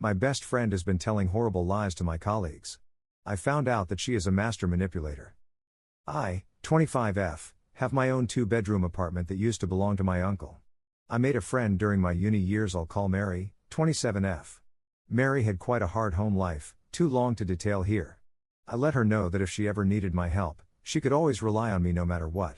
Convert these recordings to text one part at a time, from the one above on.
My best friend has been telling horrible lies to my colleagues. I found out that she is a master manipulator. I, 25F, have my own 2-bedroom apartment that used to belong to my uncle. I made a friend during my uni years I'll call Mary, 27F. Mary had quite a hard home life, too long to detail here. I let her know that if she ever needed my help, she could always rely on me no matter what.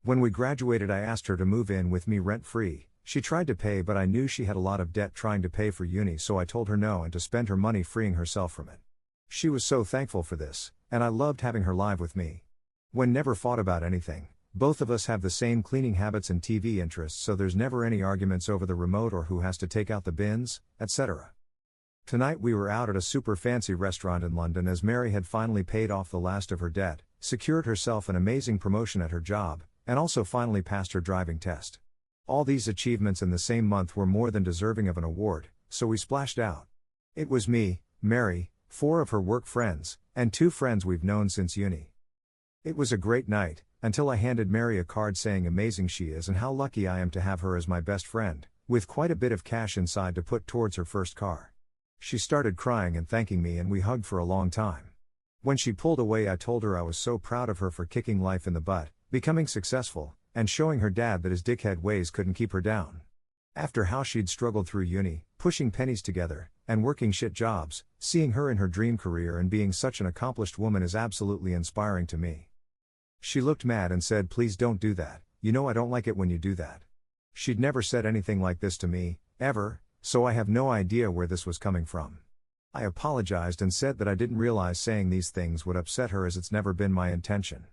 When we graduated I asked her to move in with me rent-free. She tried to pay but I knew she had a lot of debt trying to pay for uni, so I told her no and to spend her money freeing herself from it. She was so thankful for this, and I loved having her live with me. When never fought about anything, both of us have the same cleaning habits and TV interests, so there's never any arguments over the remote or who has to take out the bins, etc. Tonight we were out at a super fancy restaurant in London as Mary had finally paid off the last of her debt, secured herself an amazing promotion at her job, and also finally passed her driving test. All these achievements in the same month were more than deserving of an award, so we splashed out. It was me, Mary, 4 of her work friends, and 2 friends we've known since uni. It was a great night, until I handed Mary a card saying amazing she is and how lucky I am to have her as my best friend, with quite a bit of cash inside to put towards her first car. She started crying and thanking me and we hugged for a long time. When she pulled away I told her I was so proud of her for kicking life in the butt, becoming successful, and showing her dad that his dickhead ways couldn't keep her down. After how she'd struggled through uni, pushing pennies together, and working shit jobs, seeing her in her dream career and being such an accomplished woman is absolutely inspiring to me. She looked mad and said, "Please don't do that, you know I don't like it when you do that." She'd never said anything like this to me, ever, so I have no idea where this was coming from. I apologized and said that I didn't realize saying these things would upset her as it's never been my intention.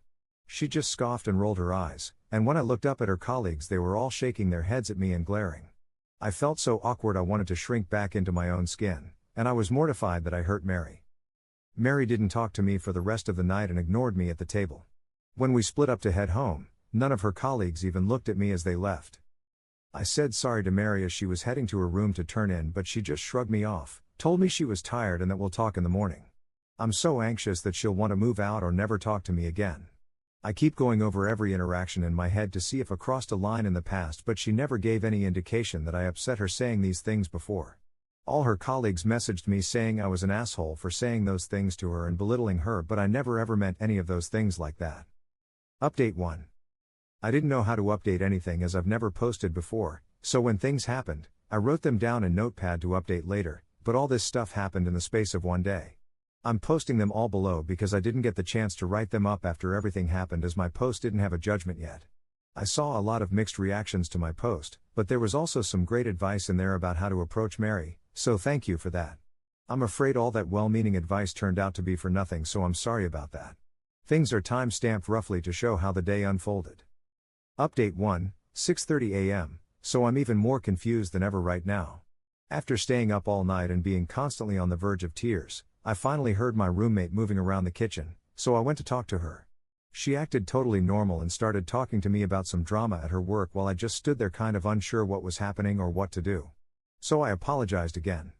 She just scoffed and rolled her eyes, and when I looked up at her colleagues they were all shaking their heads at me and glaring. I felt so awkward I wanted to shrink back into my own skin, and I was mortified that I hurt Mary. Mary didn't talk to me for the rest of the night and ignored me at the table. When we split up to head home, none of her colleagues even looked at me as they left. I said sorry to Mary as she was heading to her room to turn in, but she just shrugged me off, told me she was tired and that we'll talk in the morning. I'm so anxious that she'll want to move out or never talk to me again. I keep going over every interaction in my head to see if I crossed a line in the past, but she never gave any indication that I upset her saying these things before. All her colleagues messaged me saying I was an asshole for saying those things to her and belittling her, but I never ever meant any of those things like that. Update 1. I didn't know how to update anything as I've never posted before, so when things happened, I wrote them down in Notepad to update later, but all this stuff happened in the space of one day. I'm posting them all below because I didn't get the chance to write them up after everything happened as my post didn't have a judgment yet. I saw a lot of mixed reactions to my post, but there was also some great advice in there about how to approach Mary, so thank you for that. I'm afraid all that well-meaning advice turned out to be for nothing, so I'm sorry about that. Things are time-stamped roughly to show how the day unfolded. Update 1, 6:30 a.m., so I'm even more confused than ever right now. After staying up all night and being constantly on the verge of tears, I finally heard my roommate moving around the kitchen, so I went to talk to her. She acted totally normal and started talking to me about some drama at her work while I just stood there kind of unsure what was happening or what to do. So I apologized again.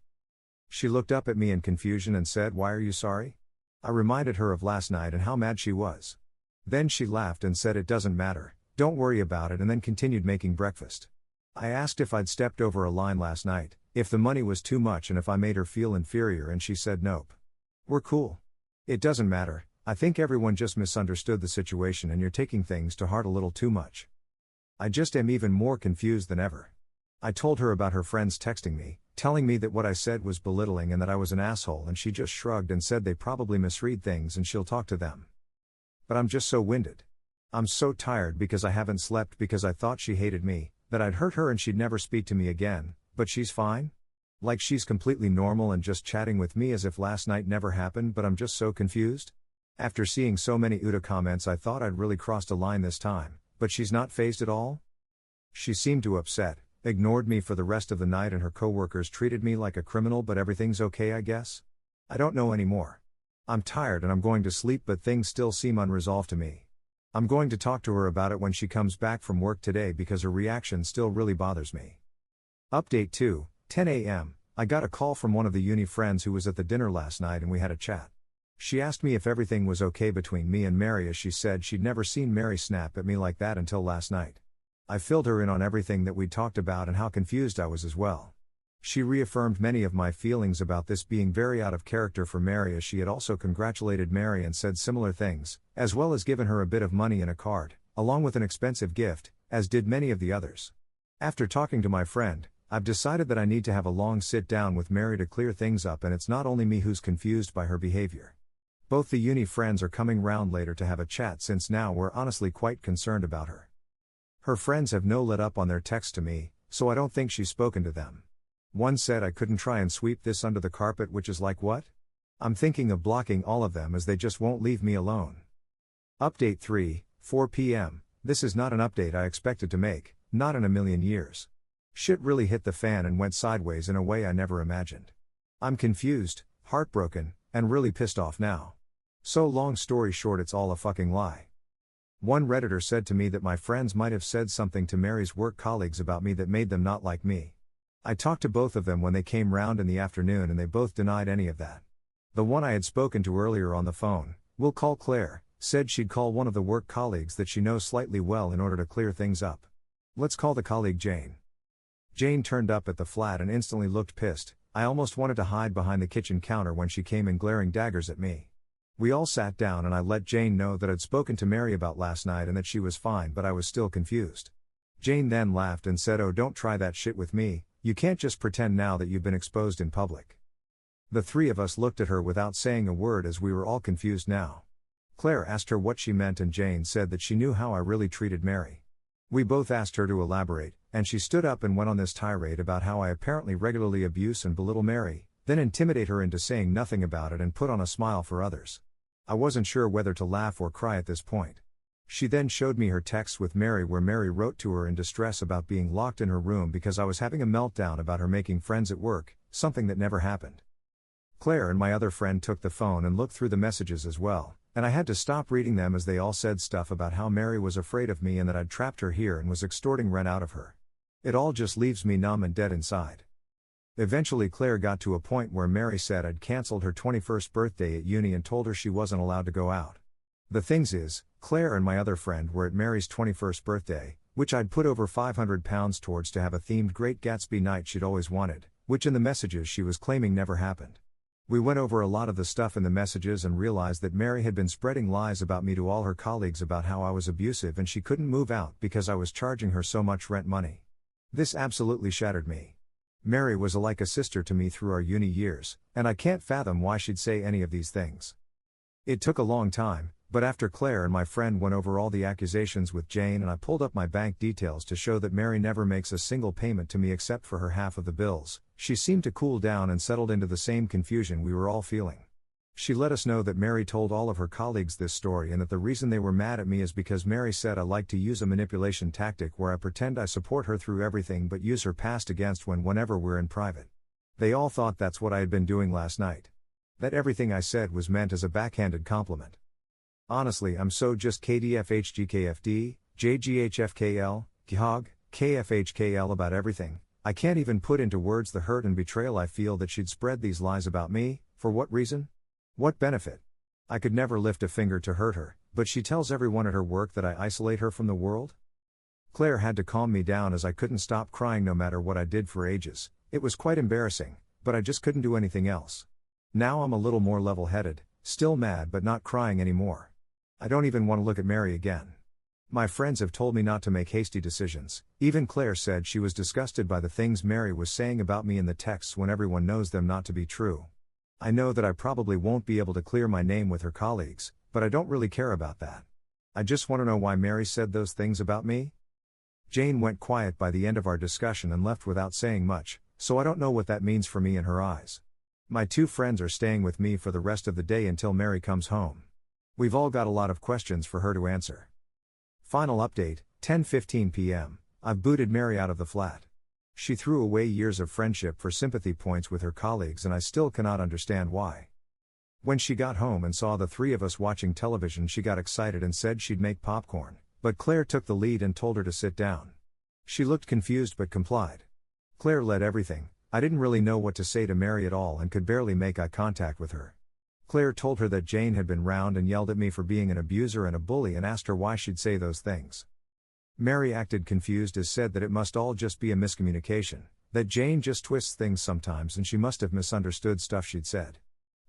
She looked up at me in confusion and said, "Why are you sorry?" I reminded her of last night and how mad she was. Then she laughed and said, "It doesn't matter, don't worry about it," and then continued making breakfast. I asked if I'd stepped over a line last night, if the money was too much and if I made her feel inferior, and she said nope. We're cool. It doesn't matter, I think everyone just misunderstood the situation and you're taking things to heart a little too much. I just am even more confused than ever. I told her about her friends texting me, telling me that what I said was belittling and that I was an asshole, and she just shrugged and said they probably misread things and she'll talk to them. But I'm just so winded. I'm so tired because I haven't slept because I thought she hated me, that I'd hurt her and she'd never speak to me again, but she's fine? Like she's completely normal and just chatting with me as if last night never happened, but I'm just so confused? After seeing so many Uta comments I thought I'd really crossed a line this time, but she's not fazed at all? She seemed too upset, ignored me for the rest of the night, and her coworkers treated me like a criminal, but everything's okay I guess? I don't know anymore. I'm tired and I'm going to sleep, but things still seem unresolved to me. I'm going to talk to her about it when she comes back from work today because her reaction still really bothers me. Update 2, 10 a.m. I got a call from one of the uni friends who was at the dinner last night and we had a chat. She asked me if everything was okay between me and Mary, as she said she'd never seen Mary snap at me like that until last night. I filled her in on everything that we'd talked about and how confused I was as well. She reaffirmed many of my feelings about this being very out of character for Mary, as she had also congratulated Mary and said similar things, as well as given her a bit of money in a card, along with an expensive gift, as did many of the others. After talking to my friend, I've decided that I need to have a long sit down with Mary to clear things up, and it's not only me who's confused by her behavior. Both the uni friends are coming round later to have a chat, since now we're honestly quite concerned about her. Her friends have no let up on their text to me, so I don't think she's spoken to them. One said I couldn't try and sweep this under the carpet, which is like what? I'm thinking of blocking all of them as they just won't leave me alone. Update 3, 4 p.m. This is not an update I expected to make, not in a million years. Shit really hit the fan and went sideways in a way I never imagined. I'm confused, heartbroken, and really pissed off now. So long story short, it's all a fucking lie. One Redditor said to me that my friends might have said something to Mary's work colleagues about me that made them not like me. I talked to both of them when they came round in the afternoon, and they both denied any of that. The one I had spoken to earlier on the phone, we'll call Claire, said she'd call one of the work colleagues that she knows slightly well in order to clear things up. Let's call the colleague Jane. Jane turned up at the flat and instantly looked pissed. I almost wanted to hide behind the kitchen counter when she came in glaring daggers at me. We all sat down and I let Jane know that I'd spoken to Mary about last night and that she was fine, but I was still confused. Jane then laughed and said, "Oh, don't try that shit with me. You can't just pretend now that you've been exposed in public." The three of us looked at her without saying a word, as we were all confused now. Claire asked her what she meant, and Jane said that she knew how I really treated Mary. We both asked her to elaborate, and she stood up and went on this tirade about how I apparently regularly abuse and belittle Mary, then intimidate her into saying nothing about it and put on a smile for others. I wasn't sure whether to laugh or cry at this point. She then showed me her texts with Mary, where Mary wrote to her in distress about being locked in her room because I was having a meltdown about her making friends at work, something that never happened. Claire and my other friend took the phone and looked through the messages as well, and I had to stop reading them as they all said stuff about how Mary was afraid of me and that I'd trapped her here and was extorting rent out of her. It all just leaves me numb and dead inside. Eventually Claire got to a point where Mary said I'd cancelled her 21st birthday at uni and told her she wasn't allowed to go out. The things is, Claire and my other friend were at Mary's 21st birthday, which I'd put over £500 towards to have a themed Great Gatsby night she'd always wanted, which in the messages she was claiming never happened. We went over a lot of the stuff in the messages and realized that Mary had been spreading lies about me to all her colleagues about how I was abusive and she couldn't move out because I was charging her so much rent money. This absolutely shattered me. Mary was like a sister to me through our uni years, and I can't fathom why she'd say any of these things. It took a long time, but after Claire and my friend went over all the accusations with Jane and I pulled up my bank details to show that Mary never makes a single payment to me except for her half of the bills, she seemed to cool down and settled into the same confusion we were all feeling. She let us know that Mary told all of her colleagues this story and that the reason they were mad at me is because Mary said I like to use a manipulation tactic where I pretend I support her through everything but use her past against whenever we're in private. They all thought that's what I had been doing last night. That everything I said was meant as a backhanded compliment. Honestly, I'm so just KDFHGKFD, JGHFKL, GHOG, KFHKL about everything. I can't even put into words the hurt and betrayal I feel that she'd spread these lies about me. For what reason? What benefit? I could never lift a finger to hurt her, but she tells everyone at her work that I isolate her from the world? Claire had to calm me down as I couldn't stop crying no matter what I did for ages. It was quite embarrassing, but I just couldn't do anything else. Now I'm a little more level-headed, still mad but not crying anymore. I don't even want to look at Mary again. My friends have told me not to make hasty decisions. Even Claire said she was disgusted by the things Mary was saying about me in the texts when everyone knows them not to be true. I know that I probably won't be able to clear my name with her colleagues, but I don't really care about that. I just want to know why Mary said those things about me. Jane went quiet by the end of our discussion and left without saying much, so I don't know what that means for me in her eyes. My two friends are staying with me for the rest of the day until Mary comes home. We've all got a lot of questions for her to answer. Final update, 10:15 p.m. I've booted Mary out of the flat. She threw away years of friendship for sympathy points with her colleagues, and I still cannot understand why. When she got home and saw the three of us watching television, she got excited and said she'd make popcorn, but Claire took the lead and told her to sit down. She looked confused but complied. Claire led everything. I didn't really know what to say to Mary at all and could barely make eye contact with her. Claire told her that Jane had been round and yelled at me for being an abuser and a bully and asked her why she'd say those things. Mary acted confused and said that it must all just be a miscommunication, That Jane just twists things sometimes and she must have misunderstood stuff she'd said.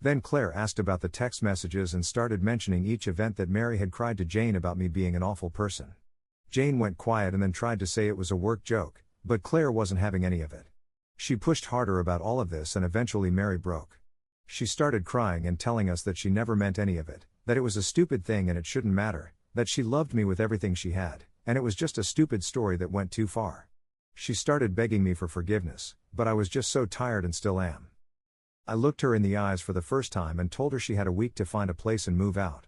Then Claire asked about the text messages and started mentioning each event that Mary had cried to Jane about me being an awful person. Jane went quiet and then tried to say it was a work joke, but Claire wasn't having any of it. She pushed harder about all of this and eventually Mary broke. She started crying and telling us that she never meant any of it, that it was a stupid thing and it shouldn't matter, that she loved me with everything she had, and it was just a stupid story that went too far. She started begging me for forgiveness, but I was just so tired and still am. I looked her in the eyes for the first time and told her she had a week to find a place and move out.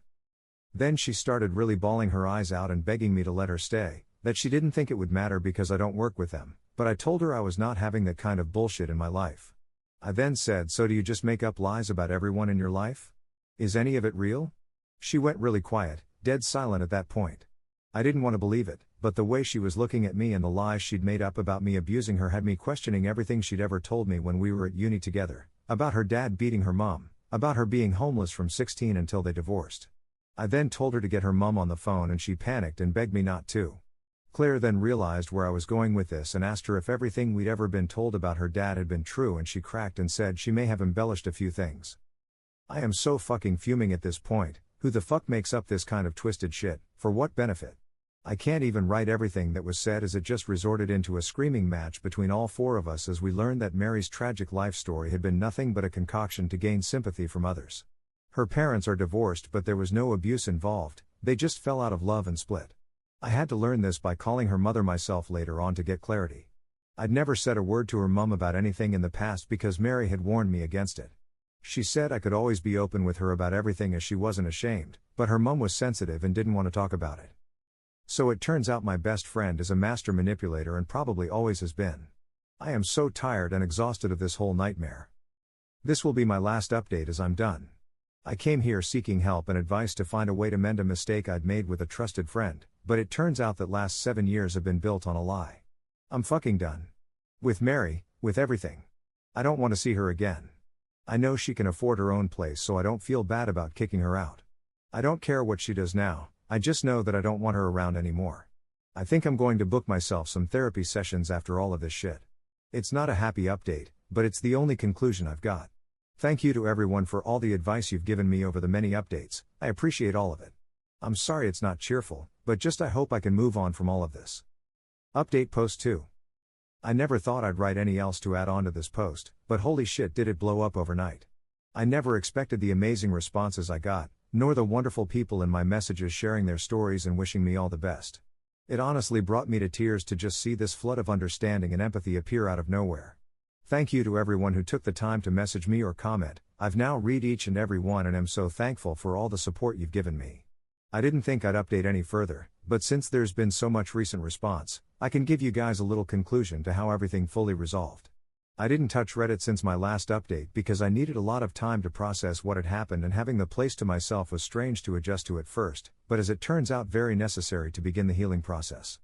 Then she started really bawling her eyes out and begging me to let her stay, that she didn't think it would matter because I don't work with them, but I told her I was not having that kind of bullshit in my life. I then said, so do you just make up lies about everyone in your life? Is any of it real? She went really quiet, dead silent at that point. I didn't want to believe it, but the way she was looking at me and the lies she'd made up about me abusing her had me questioning everything she'd ever told me when we were at uni together, about her dad beating her mom, about her being homeless from 16 until they divorced. I then told her to get her mom on the phone and she panicked and begged me not to. Claire then realized where I was going with this and asked her if everything we'd ever been told about her dad had been true, and she cracked and said she may have embellished a few things. I am so fucking fuming at this point. Who the fuck makes up this kind of twisted shit, for what benefit? I can't even write everything that was said as it just resorted into a screaming match between all four of us as we learned that Mary's tragic life story had been nothing but a concoction to gain sympathy from others. Her parents are divorced but there was no abuse involved, they just fell out of love and split. I had to learn this by calling her mother myself later on to get clarity. I'd never said a word to her mum about anything in the past because Mary had warned me against it. She said I could always be open with her about everything as she wasn't ashamed, but her mum was sensitive and didn't want to talk about it. So it turns out my best friend is a master manipulator and probably always has been. I am so tired and exhausted of this whole nightmare. This will be my last update as I'm done. I came here seeking help and advice to find a way to mend a mistake I'd made with a trusted friend, but it turns out that last 7 years have been built on a lie. I'm fucking done. With Mary, with everything. I don't want to see her again. I know she can afford her own place so I don't feel bad about kicking her out. I don't care what she does now, I just know that I don't want her around anymore. I think I'm going to book myself some therapy sessions after all of this shit. It's not a happy update, but it's the only conclusion I've got. Thank you to everyone for all the advice you've given me over the many updates, I appreciate all of it. I'm sorry it's not cheerful, but just I hope I can move on from all of this. Update post 2. I never thought I'd write any else to add on to this post, but holy shit did it blow up overnight. I never expected the amazing responses I got, nor the wonderful people in my messages sharing their stories and wishing me all the best. It honestly brought me to tears to just see this flood of understanding and empathy appear out of nowhere. Thank you to everyone who took the time to message me or comment. I've now read each and every one and am so thankful for all the support you've given me. I didn't think I'd update any further, but since there's been so much recent response, I can give you guys a little conclusion to how everything fully resolved. I didn't touch Reddit since my last update because I needed a lot of time to process what had happened, and having the place to myself was strange to adjust to at first, but as it turns out very necessary to begin the healing process.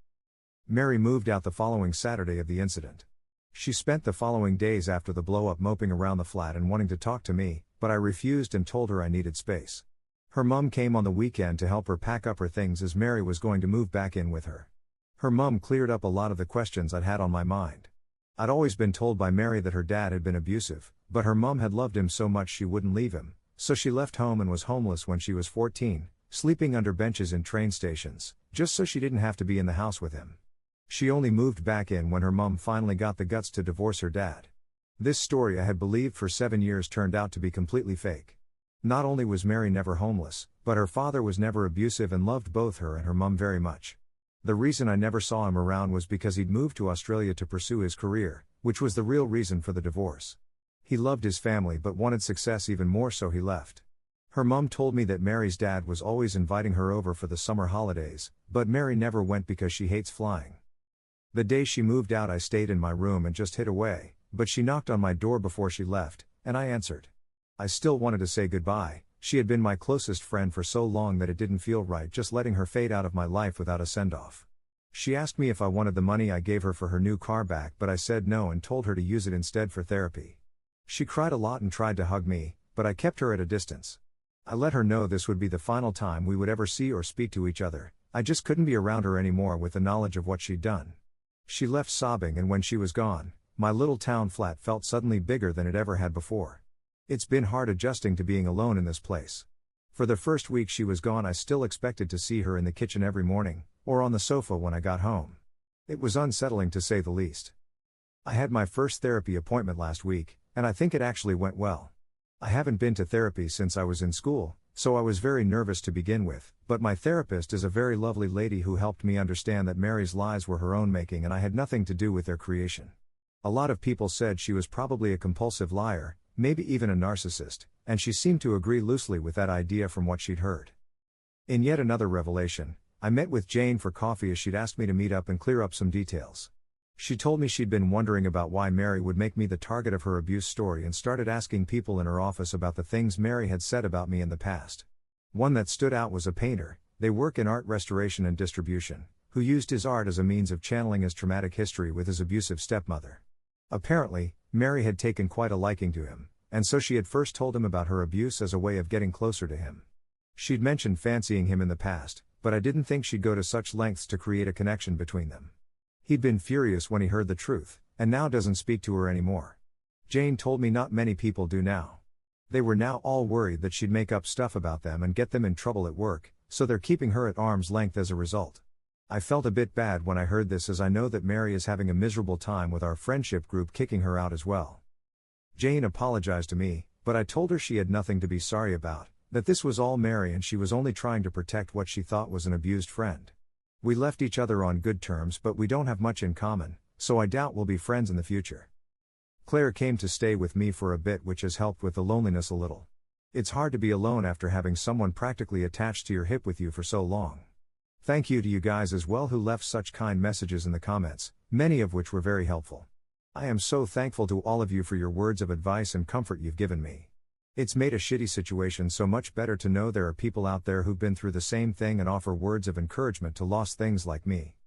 Mary moved out the following Saturday of the incident. She spent the following days after the blow-up moping around the flat and wanting to talk to me, but I refused and told her I needed space. Her mum came on the weekend to help her pack up her things as Mary was going to move back in with her. Her mum cleared up a lot of the questions I'd had on my mind. I'd always been told by Mary that her dad had been abusive, but her mum had loved him so much she wouldn't leave him, so she left home and was homeless when she was 14, sleeping under benches in train stations, just so she didn't have to be in the house with him. She only moved back in when her mum finally got the guts to divorce her dad. This story I had believed for 7 years turned out to be completely fake. Not only was Mary never homeless, but her father was never abusive and loved both her and her mum very much. The reason I never saw him around was because he'd moved to Australia to pursue his career, which was the real reason for the divorce. He loved his family but wanted success even more, so he left. Her mum told me that Mary's dad was always inviting her over for the summer holidays, but Mary never went because she hates flying. The day she moved out I stayed in my room and just hid away, but she knocked on my door before she left, and I answered. I still wanted to say goodbye. She had been my closest friend for so long that it didn't feel right just letting her fade out of my life without a send-off. She asked me if I wanted the money I gave her for her new car back, but I said no and told her to use it instead for therapy. She cried a lot and tried to hug me, but I kept her at a distance. I let her know this would be the final time we would ever see or speak to each other. I just couldn't be around her anymore with the knowledge of what she'd done. She left sobbing, and when she was gone, my little town flat felt suddenly bigger than it ever had before. It's been hard adjusting to being alone in this place. For the first week she was gone, I still expected to see her in the kitchen every morning, or on the sofa when I got home. It was unsettling to say the least. I had my first therapy appointment last week, and I think it actually went well. I haven't been to therapy since I was in school, so I was very nervous to begin with, but my therapist is a very lovely lady who helped me understand that Mary's lies were her own making and I had nothing to do with their creation. A lot of people said she was probably a compulsive liar, maybe even a narcissist, and she seemed to agree loosely with that idea from what she'd heard. In yet another revelation, I met with Jane for coffee as she'd asked me to meet up and clear up some details. She told me she'd been wondering about why Mary would make me the target of her abuse story and started asking people in her office about the things Mary had said about me in the past. One that stood out was a painter, they work in art restoration and distribution, who used his art as a means of channeling his traumatic history with his abusive stepmother. Apparently, Mary had taken quite a liking to him, and so she had first told him about her abuse as a way of getting closer to him. She'd mentioned fancying him in the past, but I didn't think she'd go to such lengths to create a connection between them. He'd been furious when he heard the truth, and now doesn't speak to her anymore. Jane told me not many people do now. They were now all worried that she'd make up stuff about them and get them in trouble at work, so they're keeping her at arm's length as a result. I felt a bit bad when I heard this, as I know that Mary is having a miserable time with our friendship group kicking her out as well. Jane apologized to me, but I told her she had nothing to be sorry about, that this was all Mary and she was only trying to protect what she thought was an abused friend. We left each other on good terms, but we don't have much in common, so I doubt we'll be friends in the future. Claire came to stay with me for a bit, which has helped with the loneliness a little. It's hard to be alone after having someone practically attached to your hip with you for so long. Thank you to you guys as well who left such kind messages in the comments, many of which were very helpful. I am so thankful to all of you for your words of advice and comfort you've given me. It's made a shitty situation so much better to know there are people out there who've been through the same thing and offer words of encouragement to lost things like me.